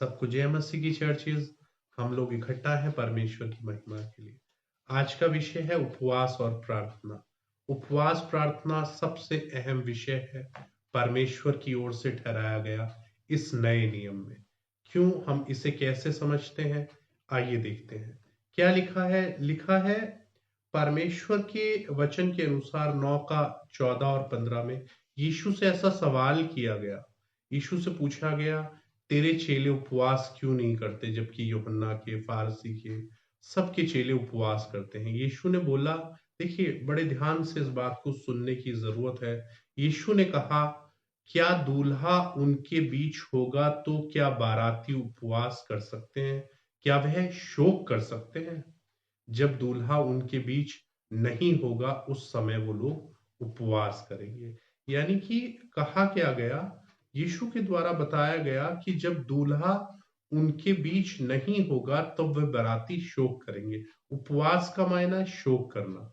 सबको जय मसीह की चर्चेज। हम लोग इकट्ठा है परमेश्वर की महिमा के लिए। आज का विषय है उपवास और प्रार्थना। उपवास प्रार्थना सबसे अहम विषय है परमेश्वर की ओर से ठहराया गया इस नए नियम में। क्यों, हम इसे कैसे समझते हैं, आइए देखते हैं। क्या लिखा है परमेश्वर के वचन के अनुसार 9 का 14 और 15 में यीशु से ऐसा सवाल किया गया। यीशु से पूछा गया, तेरे चेले उपवास क्यों नहीं करते, जबकि यूहन्ना के, फारसी के, सबके चेले उपवास करते हैं। यीशु ने बोला, देखिए बड़े ध्यान से इस बात को सुनने की जरूरत है। यीशु ने कहा, क्या दूल्हा उनके बीच होगा तो क्या बाराती उपवास कर सकते हैं? क्या वह शोक कर सकते हैं? जब दूल्हा उनके बीच नहीं होगा उस समय वो लोग उपवास करेंगे। यानी कि कहा क्या गया, यीशु के द्वारा बताया गया कि जब दूल्हा उनके बीच नहीं होगा तब तो वह बाराती शोक करेंगे। उपवास का मायना शोक करना।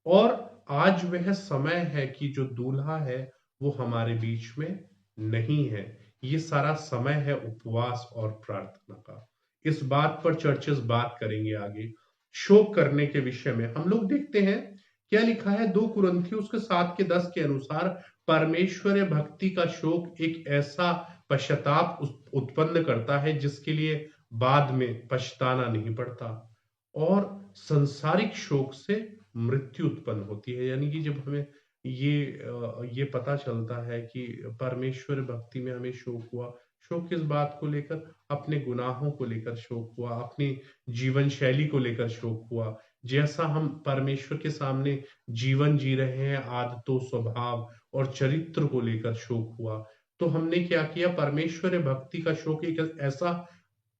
और आज वह समय है कि जो दूल्हा है वो हमारे बीच में नहीं है। ये सारा समय है उपवास और प्रार्थना का। इस बात पर चर्चेस बात करेंगे आगे। शोक करने के विषय में हम लोग देखते हैं क्या लिखा है 2 कुरिन्थियों उसके 7 के 10 के अनुसार, परमेश्वर भक्ति का शोक एक ऐसा पश्चाताप उत्पन्न करता है जिसके लिए बाद में पछताना नहीं पड़ता। और संसारिक शोक से मृत्यु उत्पन्न होती है। यानी कि जब हमें ये पता चलता है कि परमेश्वर भक्ति में हमें शोक हुआ, शोक किस बात को लेकर? अपने गुनाहों को लेकर शोक हुआ, अपनी जीवन शैली को लेकर शोक हुआ। जैसा हम परमेश्वर के सामने जीवन जी रहे हैं, आदतों, स्वभाव और चरित्र को लेकर शोक हुआ। तो हमने क्या किया? परमेश्वर भक्ति का शोक एक ऐसा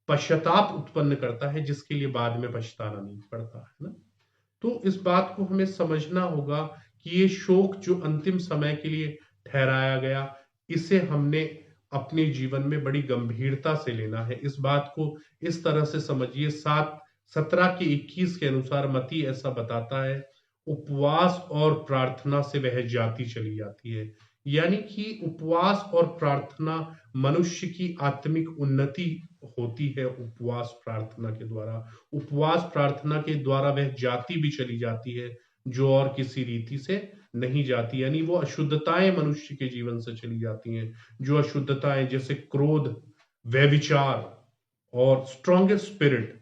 पश्चाताप उत्पन्न करता है जिसके लिए बाद में पछताना नहीं पड़ता है ना। तो इस बात को हमें समझना होगा कि ये शोक जो अंतिम समय के लिए ठहराया गया, इसे हमने अपने जीवन में बड़ी गंभीरता से लेना है। इस बात को इस तरह से समझिए, 7:17 के 21 के अनुसार मत्ती ऐसा बताता है, उपवास और प्रार्थना से वह जाति चली जाती है। यानी कि उपवास और प्रार्थना मनुष्य की आत्मिक उन्नति होती है। उपवास प्रार्थना के द्वारा, उपवास प्रार्थना के द्वारा वह जाति भी चली जाती है जो और किसी रीति से नहीं जाती। यानी वो अशुद्धताएं मनुष्य के जीवन से चली जाती हैं। जो अशुद्धताएं जैसे क्रोध, व्यभिचार और स्ट्रॉन्गेस्ट स्पिरिट,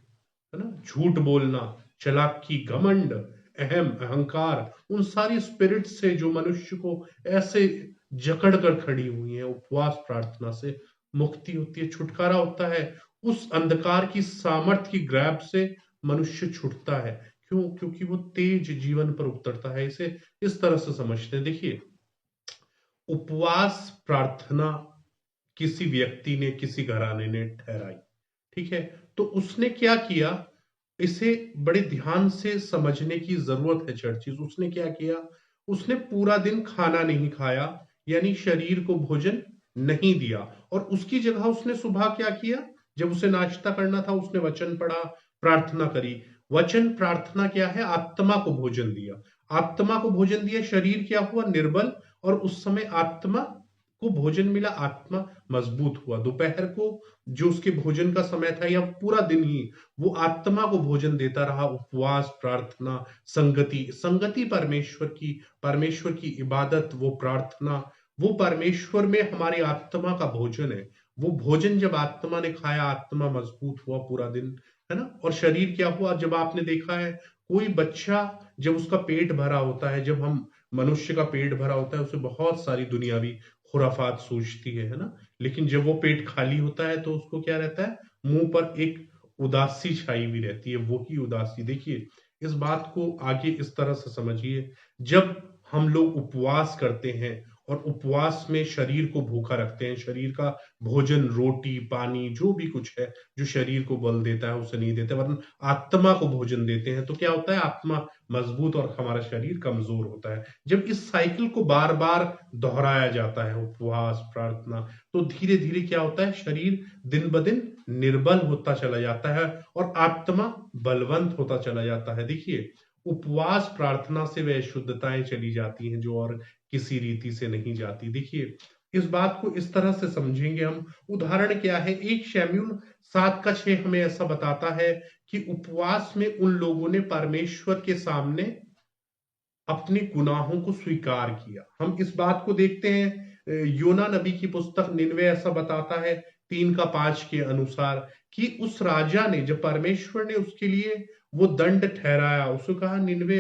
है ना, झूठ बोलना, चालाकी, घमंड, अहंकार, उन सारी स्पिरिट से जो मनुष्य को ऐसे जकड़ कर खड़ी हुई है, उपवास प्रार्थना से मुक्ति होती है, छुटकारा होता है। उस अंधकार की सामर्थ्य की ग्रैब से मनुष्य छूटता है। क्यों? क्योंकि वो तेज जीवन पर उतरता है। इसे इस तरह से समझते हैं। देखिए, उपवास प्रार्थना किसी व्यक्ति ने, किसी घराने ने ठहराई, ठीक है। तो उसने क्या किया, इसे बड़े ध्यान से समझने की जरूरत है चर्चिस। उसने क्या किया? उसने पूरा दिन खाना नहीं खाया, यानी शरीर को भोजन नहीं दिया। और उसकी जगह उसने सुबह क्या किया? जब उसे नाश्ता करना था उसने वचन पढ़ा, प्रार्थना करी। वचन प्रार्थना क्या है? आत्मा को भोजन दिया। आत्मा को भोजन दिया, शरीर क्या हुआ? निर्बल। और उस समय आत्मा को भोजन मिला, आत्मा मजबूत हुआ। दोपहर को जो उसके भोजन का समय था, या पूरा दिन ही वो आत्मा को भोजन देता रहा। उपवास, प्रार्थना, संगति, संगति परमेश्वर की इबादत, वो प्रार्थना, वो परमेश्वर में हमारी आत्मा का भोजन है। वो भोजन जब आत्मा ने खाया, आत्मा मजबूत हुआ पूरा दिन, है ना। और शरीर क्या हुआ? जब आपने देखा है कोई बच्चा जब उसका पेट भरा होता है, जब हम मनुष्य का पेट भरा होता है, उसे बहुत सारी दुनियावी खुराफात सूझती है ना। लेकिन जब वो पेट खाली होता है तो उसको क्या रहता है? मुंह पर एक उदासी छाई हुई रहती है। वो ही उदासी, देखिए इस बात को आगे इस तरह से समझिए। जब हम लोग उपवास करते हैं और उपवास में शरीर को भूखा रखते हैं, शरीर का भोजन, रोटी, पानी, जो भी कुछ है जो शरीर को बल देता है उसे नहीं देते, वरन आत्मा को भोजन देते हैं, तो क्या होता है? आत्मा मजबूत और हमारा शरीर कमजोर होता है। जब इस साइकिल को बार बार दोहराया जाता है, उपवास, प्रार्थना, तो धीरे धीरे क्या होता है? शरीर दिन ब दिन निर्बल होता चला जाता है और आत्मा बलवंत होता चला जाता है। देखिए, उपवास प्रार्थना से वह शुद्धताएं चली जाती हैं जो और किसी रीति से नहीं जाती। देखिए, इस बात को इस तरह से समझेंगे हम। उदाहरण क्या है, 1 शमूएल 7:6 हमें ऐसा बताता है कि उपवास में उन लोगों ने परमेश्वर के सामने अपने गुनाहों को स्वीकार किया। हम इस बात को देखते हैं योना नबी की पुस्तक निनवे ऐसा बताता है 3:5 के अनुसार कि उस राजा ने, जब परमेश्वर ने उसके लिए वो दंड ठहराया, उसको कहा निनवे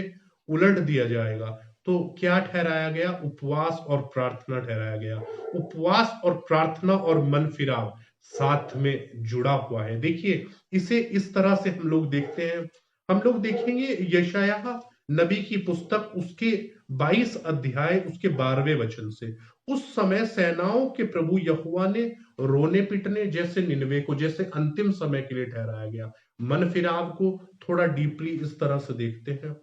उलट दिया जाएगा, तो क्या ठहराया गया? उपवास और प्रार्थना ठहराया गया। उपवास और प्रार्थना और मन फिराव साथ में जुड़ा हुआ है। देखिए, इसे इस तरह से हम लोग देखते हैं। हम लोग देखेंगे यशायाह नबी की पुस्तक उसके 22 अध्याय उसके 12वें वचन से, उस समय सेनाओं के प्रभु यहोवा ने रोने पिटने जैसे निनवे को, जैसे अंतिम समय के लिए ठहराया गया, मन फिराव को थोड़ा डीपली इस तरह से देखते हैं।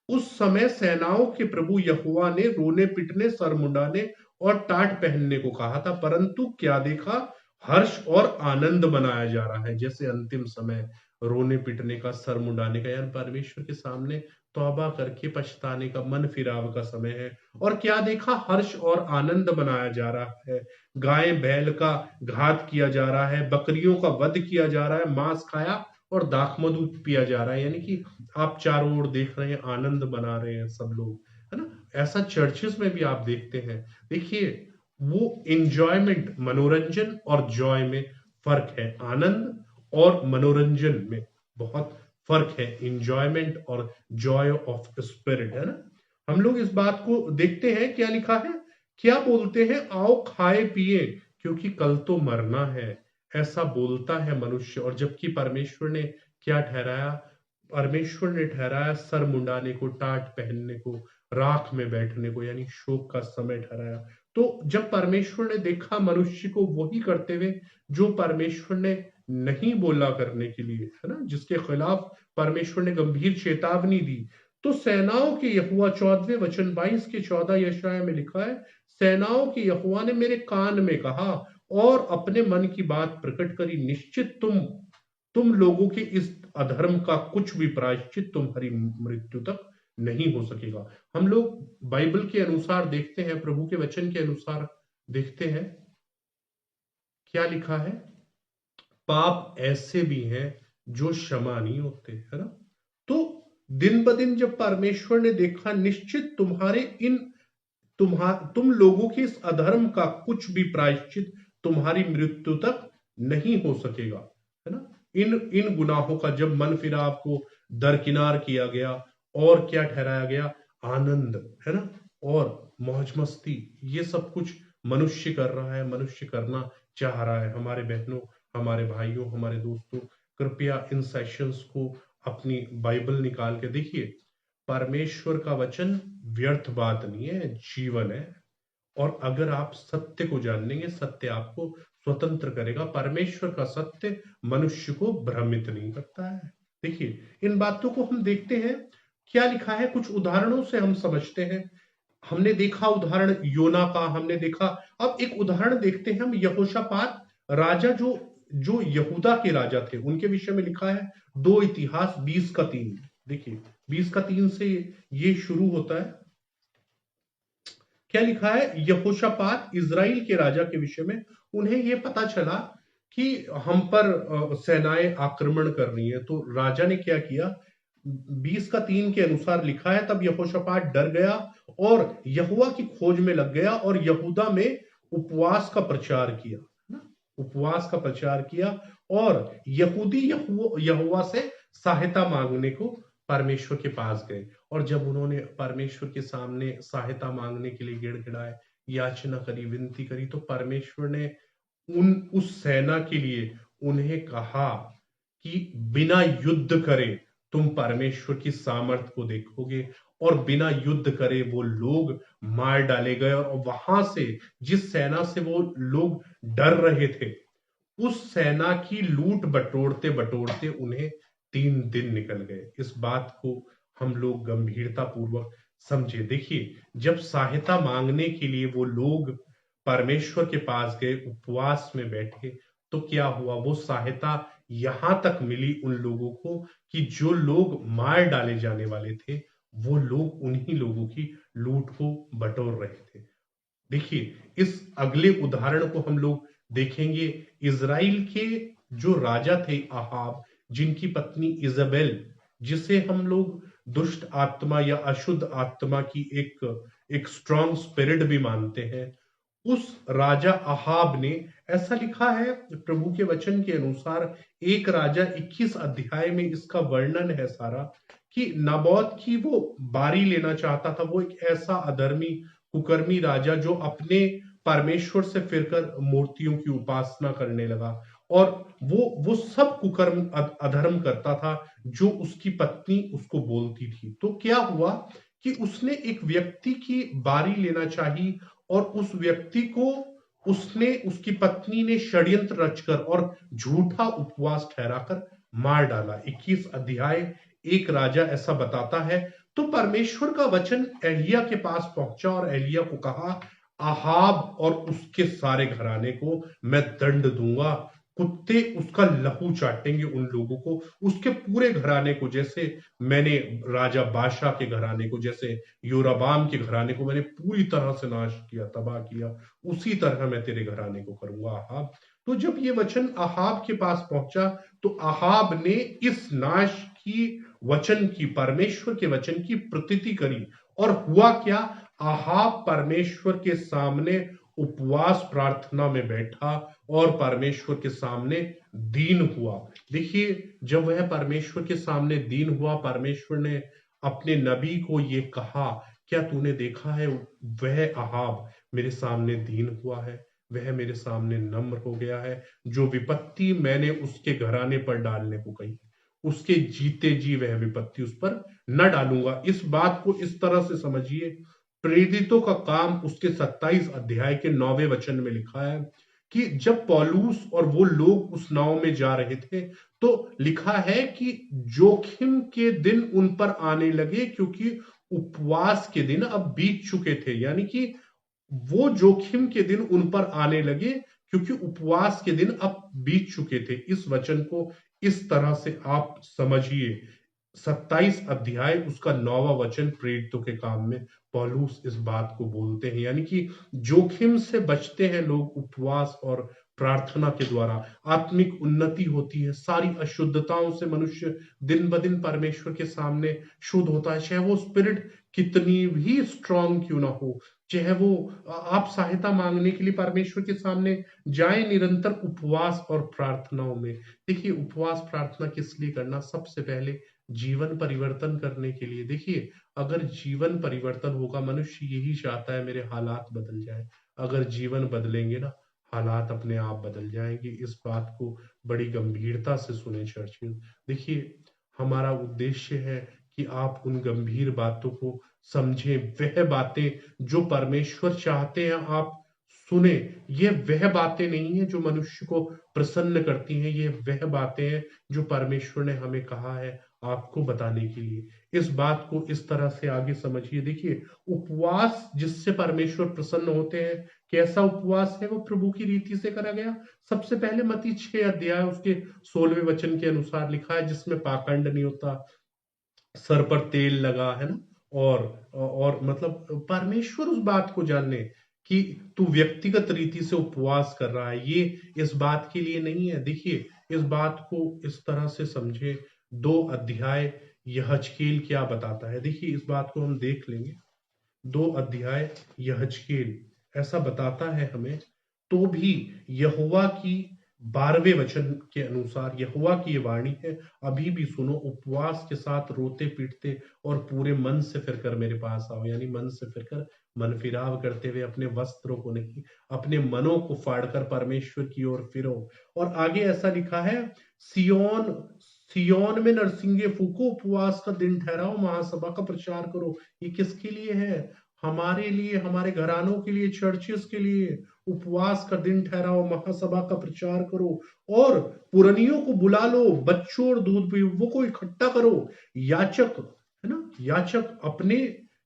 उस समय सेनाओं के प्रभु यहोवा ने रोने पिटने, सर मुंडाने और टाट पहनने को कहा था, परंतु क्या देखा? हर्ष और आनंद मनाया जा रहा है। जैसे अंतिम समय रोने पिटने का, सर मुंडाने का, यानी परमेश्वर के सामने तौबा करके पछताने का, मन फिराव का समय है। और क्या देखा? हर्ष और आनंद मनाया जा रहा है। गाय बैल का घात किया जा रहा है, बकरियों का वध किया जा रहा है, मांस खाया और दाखमधु पिया जा रहा है। यानी कि आप चारों ओर देख रहे हैं, आनंद मना रहे हैं सब लोग, है ना? ऐसा चर्चेस में भी आप देखते हैं। देखिए, वो एंजॉयमेंट, मनोरंजन और जॉय में फर्क है। आनंद और मनोरंजन में बहुत फर्क है। एंजॉयमेंट और जॉय ऑफ स्पिरिट, है ना? हम लोग इस बात को देखते हैं। क्या लिखा है? क्या बोलते हैं? आओ खाए पिए, क्योंकि कल तो मरना है, ऐसा बोलता है मनुष्य। और जबकि परमेश्वर ने क्या ठहराया? परमेश्वर ने ठहराया सर मुंडाने को, टाट पहनने को, राख में बैठने को, यानी शोक का समय ठहराया। तो जब परमेश्वर ने देखा मनुष्य को वही करते हुए जो परमेश्वर ने नहीं बोला करने के लिए, है ना, जिसके खिलाफ परमेश्वर ने गंभीर चेतावनी दी, तो सेनाओं के यहोवा, 14वें वचन 22 के 14 यशायाह में लिखा है, सेनाओं के यहोवा ने मेरे कान में कहा और अपने मन की बात प्रकट करी, निश्चित तुम लोगों के इस अधर्म का कुछ भी प्रायश्चित तुम्हारी मृत्यु तक नहीं हो सकेगा। हम लोग बाइबल के अनुसार देखते हैं, प्रभु के वचन के अनुसार देखते हैं, क्या लिखा है? पाप ऐसे भी हैं जो क्षमा नहीं होते, है ना? तो दिन ब दिन जब परमेश्वर ने देखा, निश्चित तुम लोगों के इस अधर्म का कुछ भी प्रायश्चित तुम्हारी मृत्यु तक नहीं हो सकेगा, है ना? इन गुनाहों का जब मन फिराव को दरकिनार किया गया, और क्या ठहराया गया? आनंद, है ना, और मौज मस्ती, ये सब कुछ मनुष्य कर रहा है, मनुष्य करना चाह रहा है। हमारे बहनों, हमारे भाइयों, हमारे दोस्तों, कृपया इन सेशंस को अपनी बाइबल निकाल के देखिए। परमेश्वर का वचन व्यर्थ बात नहीं है, जीवन है। और अगर आप सत्य को जान लेंगे, सत्य आपको स्वतंत्र करेगा। परमेश्वर का सत्य मनुष्य को भ्रमित नहीं करता है। देखिए, इन बातों को हम देखते हैं। क्या लिखा है? कुछ उदाहरणों से हम समझते हैं। हमने देखा उदाहरण योना का, हमने देखा। अब एक उदाहरण देखते हैं हम यहोशापात राजा, जो यहूदा के राजा थे, उनके विषय में लिखा है 2 इतिहास 20:3। देखिए, 20:3 से ये शुरू होता है। क्या लिखा है? यहोशापात इजराइल के राजा के विषय में, उन्हें यह पता चला कि हम पर सेनाएं आक्रमण कर रही हैं, तो राजा ने क्या किया? 20:3 के अनुसार लिखा है, तब यहोशापात डर गया और यहोवा की खोज में लग गया और यहूदा में उपवास का प्रचार किया, ना? उपवास का प्रचार किया और यहूदी यहोवा से सहायता मांगने को परमेश्वर के पास गए। और जब उन्होंने परमेश्वर के सामने सहायता मांगने के लिए गिड़गिड़ाए, याचना करी, विनती करी, तो परमेश्वर ने उस सेना के लिए उन्हें कहा कि बिना युद्ध करे तुम परमेश्वर की सामर्थ को देखोगे। और बिना युद्ध करे वो लोग मार डाले गए, और वहां से, जिस सेना से वो लोग डर रहे थे, उस सेना की लूट बटोरते बटोरते उन्हें 3 दिन निकल गए। इस बात को हम लोग गंभीरता पूर्वक समझे। देखिए, जब सहायता मांगने के लिए वो लोग परमेश्वर के पास गए, उपवास में बैठे, तो क्या हुआ? वो सहायता यहां तक मिली उन लोगों को कि जो लोग मार डाले जाने वाले थे, वो लोग उन्हीं लोगों की लूट को बटोर रहे थे। देखिए, इस अगले उदाहरण को हम लोग देखेंगे। इज़राइल के जो राजा थे अहाब, जिनकी पत्नी इज़ाबेल, जिसे हम लोग दुष्ट आत्मा या अशुद्ध आत्मा की एक स्ट्रॉन्ग स्पिरिट भी मानते हैं, उस राजा अहाब ने, ऐसा लिखा है प्रभु के वचन के अनुसार, एक राजा 21 अध्याय में इसका वर्णन है सारा, कि नाबोत की वो बारी लेना चाहता था। वो एक ऐसा अधर्मी कुकर्मी राजा जो अपने परमेश्वर से फिरकर मूर्तियों की उपासना करने लगा, और वो सब कुकर्म अधर्म करता था जो उसकी पत्नी उसको बोलती थी। तो क्या हुआ कि उसने एक व्यक्ति की बारी लेना चाहिए, और उस व्यक्ति को उसकी पत्नी ने षड्यंत्र रचकर और झूठा उपवास ठहराकर मार डाला। 21 अध्याय एक राजा ऐसा बताता है। तो परमेश्वर का वचन एलिया के पास पहुंचा और एलिया को कहा, अहाब और उसके सारे घराने को मैं दंड दूंगा, कुत्ते उसका लहू चाटेंगे उन लोगों को, उसके पूरे घराने को, जैसे मैंने राजा बादशाह के घराने को, जैसे योराबाम के घराने को मैंने पूरी तरह से नाश किया, तबाह किया, उसी तरह मैं तेरे घराने को करूंगा अहाब। तो जब ये वचन अहाब के पास पहुंचा, तो अहाब ने इस नाश की वचन की, परमेश्वर के वचन की प्रतीति करी। और हुआ क्या, अहाब परमेश्वर के सामने उपवास प्रार्थना में बैठा और परमेश्वर के सामने दीन हुआ। देखिए, जब वह परमेश्वर के सामने दीन हुआ, परमेश्वर ने अपने नबी को ये कहा, क्या तूने देखा है, वह अहाब मेरे सामने दीन हुआ है, वह मेरे सामने नम्र हो गया है। जो विपत्ति मैंने उसके घराने पर डालने को कही, उसके जीते जी वह विपत्ति उस पर न डालूंगा। इस बात को इस तरह से समझिए, प्रेरितों का काम उसके 27 अध्याय के 9वें वचन में लिखा है कि जब पौलुस और वो लोग उस नाव में जा रहे थे, तो लिखा है कि जोखिम के दिन उन पर आने लगे, क्योंकि उपवास के दिन अब बीत चुके थे। यानी कि वो जोखिम के दिन उन पर आने लगे, क्योंकि उपवास के दिन अब बीत चुके थे। इस वचन को इस तरह से आप समझिए, 27 अध्याय उसका 9वां वचन, प्रेरितों के काम में पौलुस इस बात को बोलते हैं। यानी कि जोखिम से बचते हैं लोग उपवास और प्रार्थना के द्वारा, आत्मिक उन्नति होती है, सारी अशुद्धताओं से मनुष्य दिन ब दिन परमेश्वर के सामने शुद्ध होता है। चाहे वो स्पिरिट कितनी भी स्ट्रांग क्यों ना हो, चाहे वो, आप सहायता मांगने के लिए परमेश्वर के सामने जाए निरंतर उपवास और प्रार्थनाओं में। देखिए, उपवास प्रार्थना किस लिए करना, सबसे पहले जीवन परिवर्तन करने के लिए। देखिए, अगर जीवन परिवर्तन होगा, मनुष्य यही चाहता है मेरे हालात बदल जाए। अगर जीवन बदलेंगे ना, हालात अपने आप बदल जाएंगे। इस बात को बड़ी गंभीरता से सुने चर्चिल। देखिए, हमारा उद्देश्य है कि आप उन गंभीर बातों को समझें, वह बातें जो परमेश्वर चाहते हैं आप सुने। ये वह बातें नहीं है जो मनुष्य को प्रसन्न करती हैं, ये वह बातें हैं जो परमेश्वर ने हमें कहा है आपको बताने के लिए। इस बात को इस तरह से आगे समझिए। देखिए, उपवास जिससे परमेश्वर प्रसन्न होते हैं, कैसा उपवास है वो प्रभु की रीति से करा गया। सबसे पहले मत्ती 6 अध्याय उसके 16वें वचन के अनुसार लिखा है, जिसमें पाखंड नहीं होता, सर पर तेल लगा है ना, और मतलब परमेश्वर उस बात को जाने कि तू व्यक्तिगत रीति से उपवास कर रहा है, ये इस बात के लिए नहीं है। देखिए, इस बात को इस तरह से समझे। 2 अध्याय यहजकेल क्या बताता है, देखिए इस बात को हम देख लेंगे। 2 अध्याय यहजकेल ऐसा बताता है हमें, तो भी यहोवा की 12वें वचन के अनुसार यहोवा की ये वाणी है, अभी भी सुनो, उपवास के साथ रोते पीटते और पूरे मन से फिरकर मेरे पास आओ। यानी मन से फिरकर, मन फिराव करते हुए, अपने वस्त्रों को नहीं, अपने मनों को फाड़कर परमेश्वर की ओर फिरो। और आगे ऐसा लिखा है, सियोन सियोन में नरसिंगे फूको, उपवास का दिन ठहराओ, महासभा का प्रचार करो। ये किसके लिए है, हमारे लिए, हमारे घरानों के लिए, चर्चेस के लिए। उपवास का दिन ठहराओ, महासभा का प्रचार करो, और पुरनियों को बुला लो, बच्चों और दूध पीवों को इकट्ठा करो। याचक, है ना,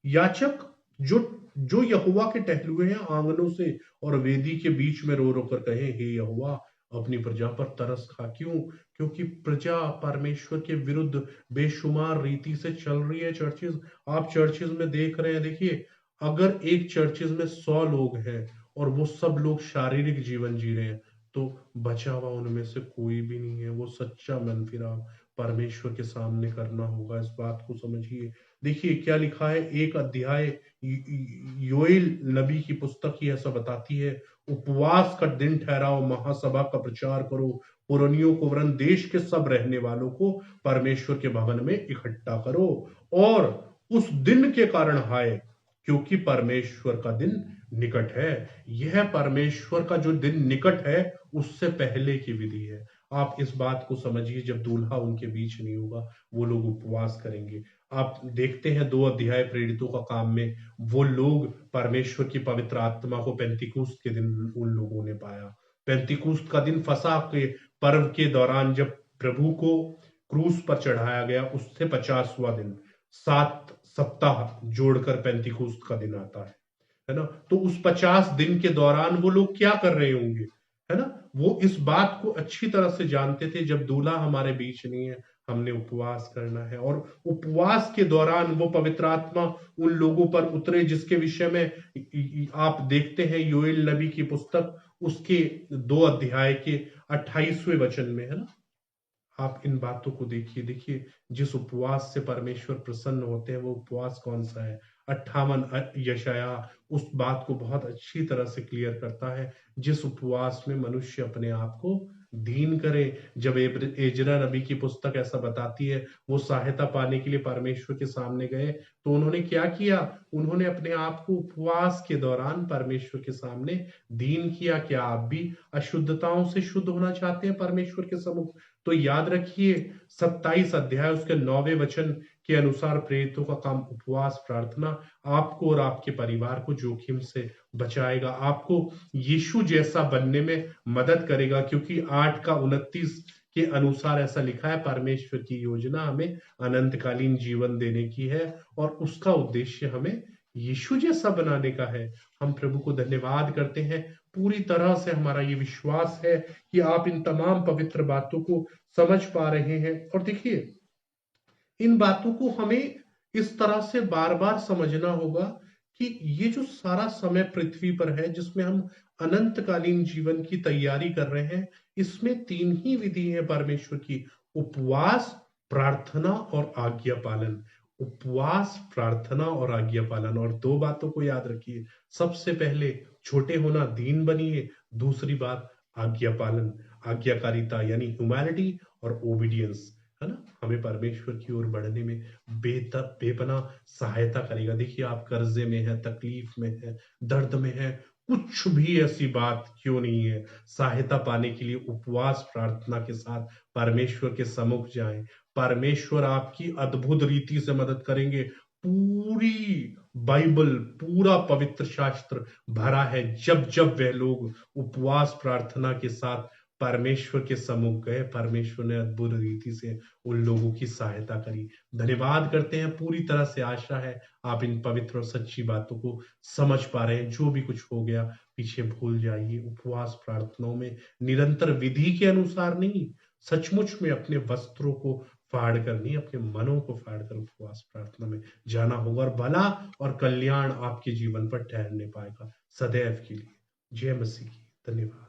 याचक जो जो यहोवा के टहलुए हैं आंगनों से और वेदी के बीच में रो रो कर कहे, हे यहोवा, अपनी प्रजा पर तरस खा। क्यों? क्योंकि प्रजा परमेश्वर के विरुद्ध बेशुमार रीति से चल रही है। चर्चेस, आप चर्चेस में देख रहे हैं, देखिए अगर एक चर्चेज में 100 लोग हैं और वो सब लोग शारीरिक जीवन जी रहे हैं, तो बचा हुआ उनमें से कोई भी नहीं है। वो सच्चा मन फिराव परमेश्वर के सामने करना होगा, इस बात को समझिए। देखिए क्या लिखा है, एक अध्याय योएल नबी की पुस्तक ही ऐसा बताती है, उपवास का दिन ठहराओ, महासभा का प्रचार करो, पुरनियों को वरन देश के सब रहने वालों को परमेश्वर के भवन में इकट्ठा करो, और उस दिन के कारण हाय, क्योंकि परमेश्वर का दिन निकट है। यह परमेश्वर का जो दिन निकट है, उससे पहले की विधि है। आप इस बात को समझिए, जब दूल्हा उनके बीच नहीं होगा, वो लोग उपवास करेंगे। आप देखते हैं 2 अध्याय प्रेरितों का काम में, वो लोग परमेश्वर की पवित्र आत्मा को पेंतिकुस्त के दिन उन लोगों ने पाया। पेंतिकुस्त का दिन फसह के पर्व के दौरान जब प्रभु को क्रूस पर चढ़ाया गया, उससे 50वां दिन, 7 सप्ताह जोड़कर पेंतिकुस्त का दिन आता है ना। तो उस 50 दिन के दौरान वो लोग क्या कर रहे होंगे, है ना। वो इस बात को अच्छी तरह से जानते थे, जब दूल्हा हमारे बीच नहीं है, हमने उपवास करना है। और उपवास के दौरान वो पवित्र आत्मा उन लोगों पर उतरे, जिसके विषय में आप देखते हैं योएल नबी की पुस्तक, उसके 2 अध्याय के 28वें वचन में, है ना। आप इन बातों को देखिए। देखिए जिस उपवास से परमेश्वर प्रसन्न होते हैं, वो उपवास कौन सा है। 58 यशाया उस बात को बहुत अच्छी तरह से क्लियर करता है, जिस उपवास में मनुष्य अपने आप को दीन करे। जब एजरा नबी की पुस्तक ऐसा बताती है, वो सहायता पाने के लिए परमेश्वर के सामने गए, तो उन्होंने क्या किया, उन्होंने अपने आप को उपवास के दौरान परमेश्वर के सामने दीन किया। क्या आप भी अशुद्धताओं से शुद्ध होना चाहते हैं परमेश्वर के सम्मुख? तो याद रखिए, 27 अध्याय उसके 9वें वचन के अनुसार प्रेरितों का काम उपवास प्रार्थना आपको और आपके परिवार को जोखिम से बचाएगा, आपको यीशु जैसा बनने में मदद करेगा। क्योंकि 8:29 के अनुसार ऐसा लिखा है, परमेश्वर की योजना हमें अनंतकालीन जीवन देने की है, और उसका उद्देश्य हमें यीशु जैसा बनाने का है। हम प्रभु को धन्यवाद करते हैं। पूरी तरह से हमारा ये विश्वास है कि आप इन तमाम पवित्र बातों को समझ पा रहे हैं। और देखिए, इन बातों को हमें इस तरह से बार बार समझना होगा कि ये जो सारा समय पृथ्वी पर है, जिसमें हम अनंतकालीन जीवन की तैयारी कर रहे हैं, इसमें 3 ही विधि है परमेश्वर की, उपवास, प्रार्थना और आज्ञा पालन। उपवास, प्रार्थना और आज्ञा पालन। और 2 बातों को याद रखिए, सबसे पहले छोटे होना, दीन बनिए। दूसरी बात, आज्ञा पालन, आज्ञाकारिता यानी ह्यूमैनिटी और ओबीडियंस, है ना, हमें परमेश्वर की ओर बढ़ने में बेपनाह सहायता करेगा। देखिए, आप कर्जे में है, तकलीफ में है, दर्द में है, कुछ भी ऐसी बात क्यों नहीं है, सहायता पाने के लिए उपवास प्रार्थना के साथ परमेश्वर के सम्मुख जाएं। परमेश्वर आपकी अद्भुत रीति से मदद करेंगे। पूरी बाइबल, पूरा पवित्र शास्त्र भरा है, जब जब वह लोग उपवास प्रार्थना के साथ परमेश्वर के सम्मुख गए, परमेश्वर ने अद्भुत रीति से उन लोगों की सहायता करी। धन्यवाद करते हैं। पूरी तरह से आशा है आप इन पवित्र और सच्ची बातों को समझ पा रहे हैं। जो भी कुछ हो गया पीछे भूल जाइए। उपवास प्रार्थनाओं में निरंतर विधि के अनुसार नहीं, सचमुच में अपने वस्त्रों को फाड़ कर नहीं, अपने मनों को फाड़ कर उपवास प्रार्थना में जाना होगा, और भला और कल्याण आपके जीवन पर ठहरने पाएगा सदैव के लिए। जय मसीह की। धन्यवाद।